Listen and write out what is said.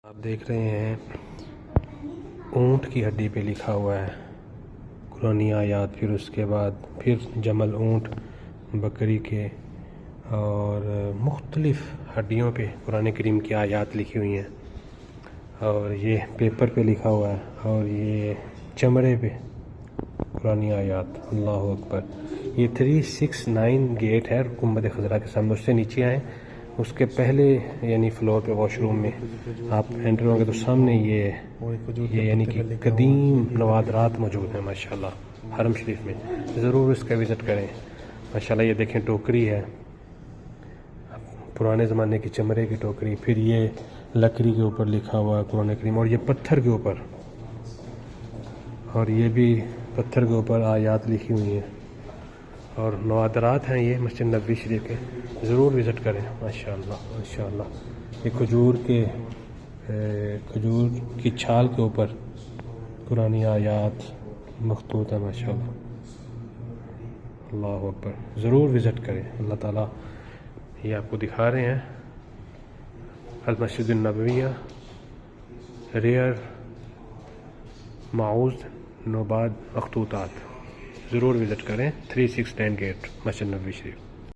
आप देख रहे हैं ऊँट की हड्डी पे लिखा हुआ है कुरानी आयात, फिर उसके बाद फिर जमल, ऊँट, बकरी के और मुख्तलिफ़ हड्डियों पे कुरान करीम की आयात लिखी हुई हैं। और ये पेपर पे लिखा हुआ है और ये चमड़े पे कुरानी आयात। अल्लाह अकबर। ये 369 गेट है गुंबद खज़रा के सामने। उससे नीचे आए, उसके पहले यानी फ्लोर पे वॉशरूम में आप एंटर होंगे तो सामने ये यानी कि कदीम नवादरात मौजूद हैं माशाल्लाह हरम शरीफ में। ज़रूर इसका विज़िट करें माशाल्लाह। ये देखें टोकरी है, पुराने ज़माने की चमड़े की टोकरी, फिर ये लकड़ी के ऊपर लिखा हुआ है कुरान करीम, और ये पत्थर के ऊपर, और ये भी पत्थर के ऊपर आयात लिखी हुई हैं और नवादरात हैं ये मस्जिद नबवी शरीफ के। ज़रूर विज़िट करें माशाअल्लाह माशाअल्लाह। ये खजूर की छाल के ऊपर कुरानी आयात मखतूत है माशाअल्लाह। अल्लाह अकबर। ज़रूर विज़िट करें। अल्लाह ताला ये आपको दिखा रहे हैं अल मस्जिद नबविया, रेयर माउज़ नोबाद मखतूतात। ज़रूर विज़िट करें 369 गेट मस्जिद नबवी शरीफ।